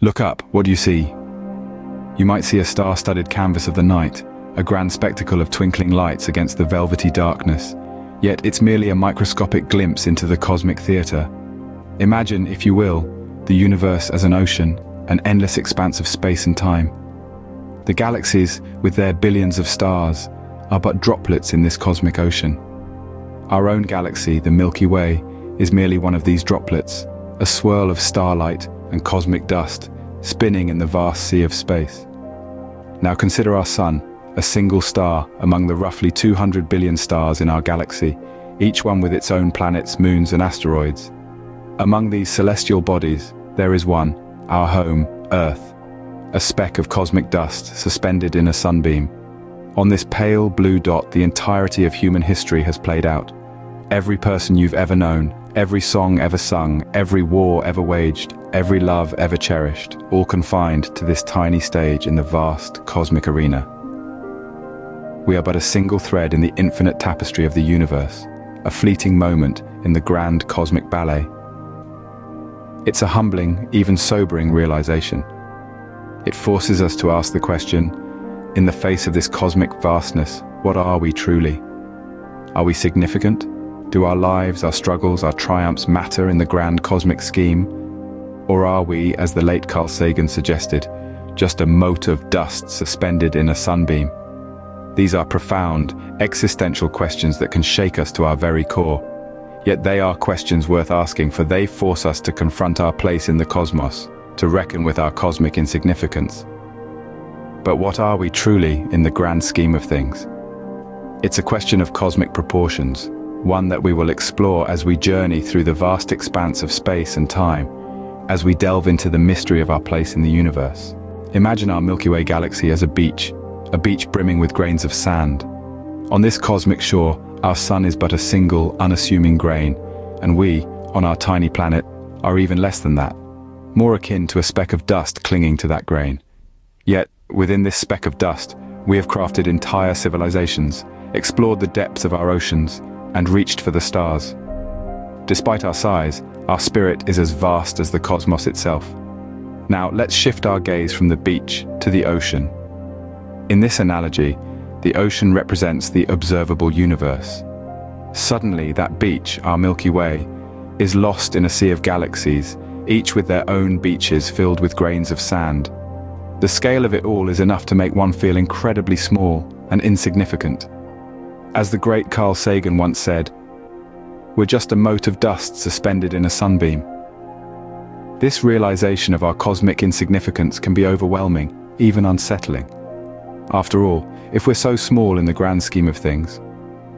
Look up, what do you see? You might see a star-studded canvas of the night, a grand spectacle of twinkling lights against the velvety darkness, yet it's merely a microscopic glimpse into the cosmic theatre. Imagine, if you will, the universe as an ocean, an endless expanse of space and time. The galaxies, with their billions of stars, are but droplets in this cosmic ocean. Our own galaxy, the Milky Way, is merely one of these droplets, a swirl of starlight and cosmic dust, spinning in the vast sea of space. Now consider our Sun, a single star among the roughly 200 billion stars in our galaxy, each one with its own planets, moons and asteroids. Among these celestial bodies, there is one, our home, Earth, a speck of cosmic dust suspended in a sunbeam. On this pale blue dot, the entirety of human history has played out. Every person you've ever known, every song ever sung, every war ever waged, every love ever cherished, all confined to this tiny stage in the vast cosmic arena. We are but a single thread in the infinite tapestry of the universe, a fleeting moment in the grand cosmic ballet. It's a humbling, even sobering realization. It forces us to ask the question, in the face of this cosmic vastness, what are we truly? Are we significant? Do our lives, our struggles, our triumphs matter in the grand cosmic scheme? Or are we, as the late Carl Sagan suggested, just a mote of dust suspended in a sunbeam? These are profound, existential questions that can shake us to our very core. Yet they are questions worth asking, for they force us to confront our place in the cosmos, to reckon with our cosmic insignificance. But what are we truly in the grand scheme of things? It's a question of cosmic proportions, one that we will explore as we journey through the vast expanse of space and time, as we delve into the mystery of our place in the universe. Imagine our Milky Way galaxy as a beach brimming with grains of sand. On this cosmic shore, our sun is but a single, unassuming grain, and we, on our tiny planet, are even less than that, more akin to a speck of dust clinging to that grain. Yet, within this speck of dust, we have crafted entire civilizations, explored the depths of our oceans, and reached for the stars. Despite our size, our spirit is as vast as the cosmos itself. Now, let's shift our gaze from the beach to the ocean. In this analogy, the ocean represents the observable universe. Suddenly, that beach, our Milky Way, is lost in a sea of galaxies, each with their own beaches filled with grains of sand. The scale of it all is enough to make one feel incredibly small and insignificant. As the great Carl Sagan once said, "We're just a mote of dust suspended in a sunbeam." This realization of our cosmic insignificance can be overwhelming, even unsettling. After all, if we're so small in the grand scheme of things,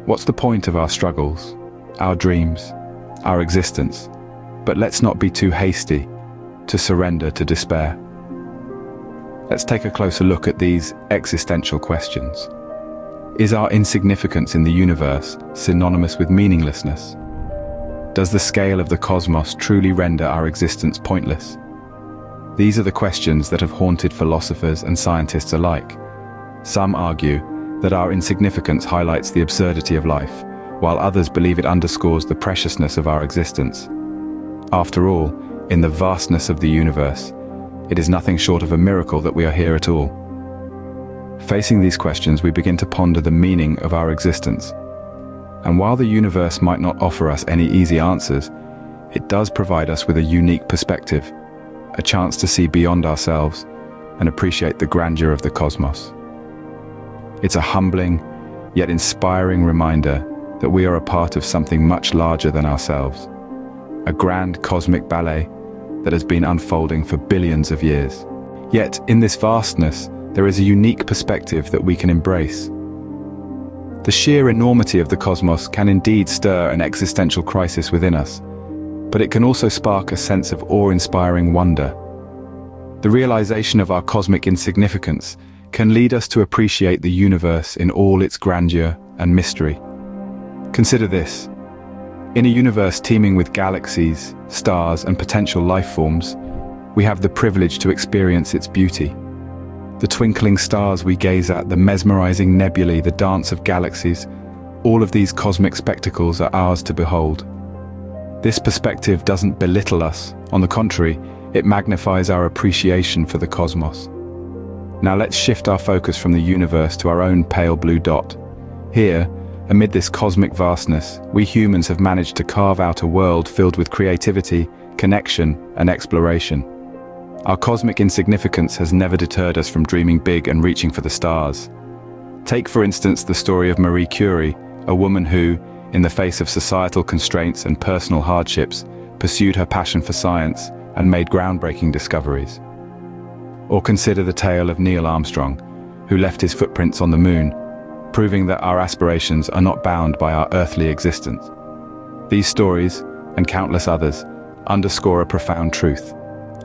what's the point of our struggles, our dreams, our existence? But let's not be too hasty to surrender to despair. Let's take a closer look at these existential questions. Is our insignificance in the universe synonymous with meaninglessness? Does the scale of the cosmos truly render our existence pointless? These are the questions that have haunted philosophers and scientists alike. Some argue that our insignificance highlights the absurdity of life, while others believe it underscores the preciousness of our existence. After all, in the vastness of the universe, it is nothing short of a miracle that we are here at all. Facing these questions, we begin to ponder the meaning of our existence. And while the universe might not offer us any easy answers, it does provide us with a unique perspective, a chance to see beyond ourselves and appreciate the grandeur of the cosmos. It's a humbling, yet inspiring reminder that we are a part of something much larger than ourselves, a grand cosmic ballet that has been unfolding for billions of years. Yet, in this vastness, there is a unique perspective that we can embrace. The sheer enormity of the cosmos can indeed stir an existential crisis within us, but it can also spark a sense of awe-inspiring wonder. The realization of our cosmic insignificance can lead us to appreciate the universe in all its grandeur and mystery. Consider this. In a universe teeming with galaxies, stars, and potential life forms, we have the privilege to experience its beauty. The twinkling stars we gaze at, the mesmerizing nebulae, the dance of galaxies, all of these cosmic spectacles are ours to behold. This perspective doesn't belittle us. On the contrary, it magnifies our appreciation for the cosmos. Now let's shift our focus from the universe to our own pale blue dot. Here, amid this cosmic vastness, we humans have managed to carve out a world filled with creativity, connection, and exploration. Our cosmic insignificance has never deterred us from dreaming big and reaching for the stars. Take, for instance, the story of Marie Curie, a woman who, in the face of societal constraints and personal hardships, pursued her passion for science and made groundbreaking discoveries. Or consider the tale of Neil Armstrong, who left his footprints on the moon, proving that our aspirations are not bound by our earthly existence. These stories, and countless others, underscore a profound truth.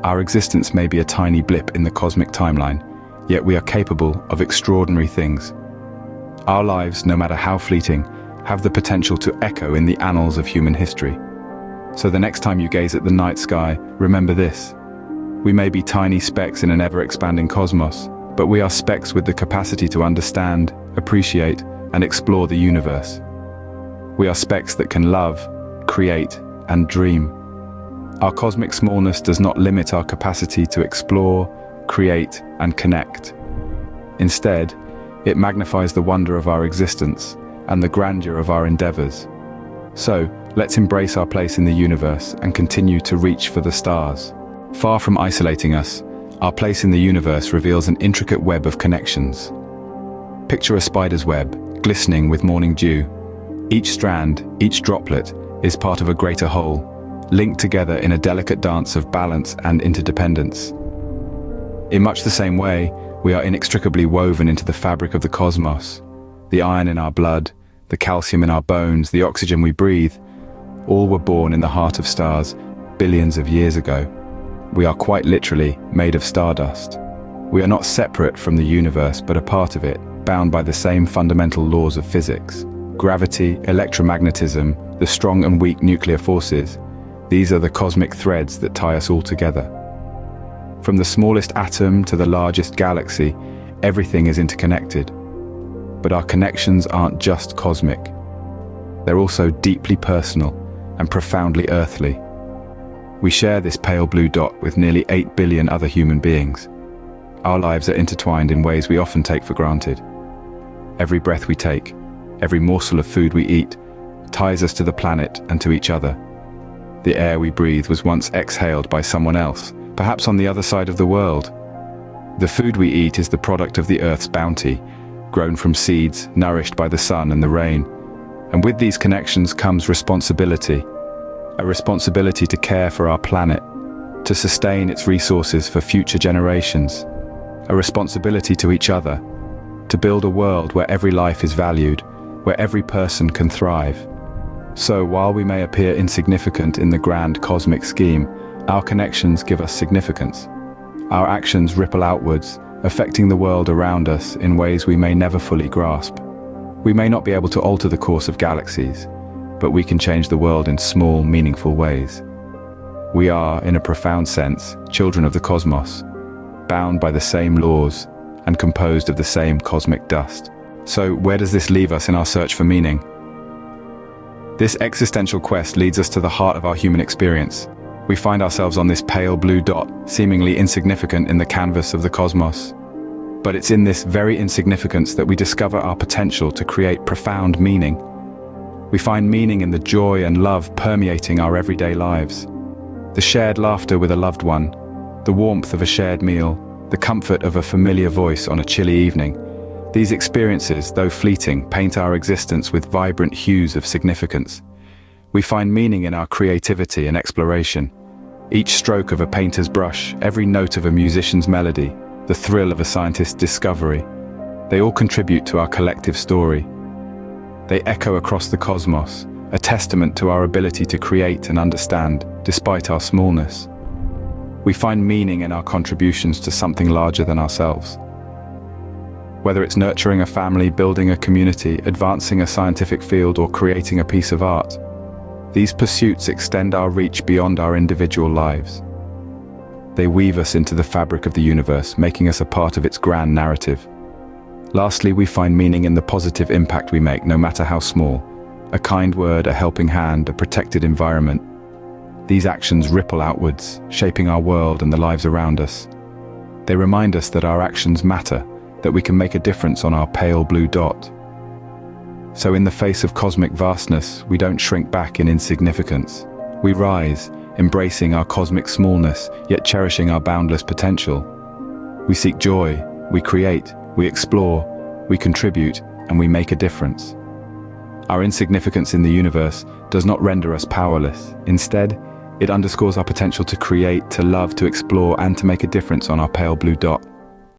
Our existence may be a tiny blip in the cosmic timeline, yet we are capable of extraordinary things. Our lives, no matter how fleeting, have the potential to echo in the annals of human history. So the next time you gaze at the night sky, remember this. We may be tiny specks in an ever-expanding cosmos, but we are specks with the capacity to understand, appreciate, and explore the universe. We are specks that can love, create, and dream. Our cosmic smallness does not limit our capacity to explore, create, and connect. Instead, it magnifies the wonder of our existence and the grandeur of our endeavors. So, let's embrace our place in the universe and continue to reach for the stars. Far from isolating us, our place in the universe reveals an intricate web of connections. Picture a spider's web, glistening with morning dew. Each strand, each droplet, is part of a greater whole, linked together in a delicate dance of balance and interdependence. In much the same way, we are inextricably woven into the fabric of the cosmos. The iron in our blood, the calcium in our bones, the oxygen we breathe, all were born in the heart of stars billions of years ago. We are quite literally made of stardust. We are not separate from the universe, but a part of it, bound by the same fundamental laws of physics. Gravity, electromagnetism, the strong and weak nuclear forces, these are the cosmic threads that tie us all together. From the smallest atom to the largest galaxy, everything is interconnected. But our connections aren't just cosmic. They're also deeply personal and profoundly earthly. We share this pale blue dot with nearly 8 billion other human beings. Our lives are intertwined in ways we often take for granted. Every breath we take, every morsel of food we eat, ties us to the planet and to each other. The air we breathe was once exhaled by someone else, perhaps on the other side of the world. The food we eat is the product of the Earth's bounty, grown from seeds, nourished by the sun and the rain. And with these connections comes responsibility. A responsibility to care for our planet, to sustain its resources for future generations. A responsibility to each other, to build a world where every life is valued, where every person can thrive. So while we may appear insignificant in the grand cosmic scheme, our connections give us significance. Our actions ripple outwards, affecting the world around us in ways we may never fully grasp. We may not be able to alter the course of galaxies, but we can change the world in small, meaningful ways. We are, in a profound sense, children of the cosmos, bound by the same laws and composed of the same cosmic dust. So where does this leave us in our search for meaning? This existential quest leads us to the heart of our human experience. We find ourselves on this pale blue dot, seemingly insignificant in the canvas of the cosmos. But it's in this very insignificance that we discover our potential to create profound meaning. We find meaning in the joy and love permeating our everyday lives. The shared laughter with a loved one, the warmth of a shared meal, the comfort of a familiar voice on a chilly evening. These experiences, though fleeting, paint our existence with vibrant hues of significance. We find meaning in our creativity and exploration. Each stroke of a painter's brush, every note of a musician's melody, the thrill of a scientist's discovery, they all contribute to our collective story. They echo across the cosmos, a testament to our ability to create and understand, despite our smallness. We find meaning in our contributions to something larger than ourselves. Whether it's nurturing a family, building a community, advancing a scientific field, or creating a piece of art, these pursuits extend our reach beyond our individual lives. They weave us into the fabric of the universe, making us a part of its grand narrative. Lastly, we find meaning in the positive impact we make, no matter how small. A kind word, a helping hand, a protected environment. These actions ripple outwards, shaping our world and the lives around us. They remind us that our actions matter, that we can make a difference on our pale blue dot. So in the face of cosmic vastness, we don't shrink back in insignificance. We rise, embracing our cosmic smallness, yet cherishing our boundless potential. We seek joy, we create, we explore, we contribute, and we make a difference. Our insignificance in the universe does not render us powerless. Instead, it underscores our potential to create, to love, to explore, and to make a difference on our pale blue dot.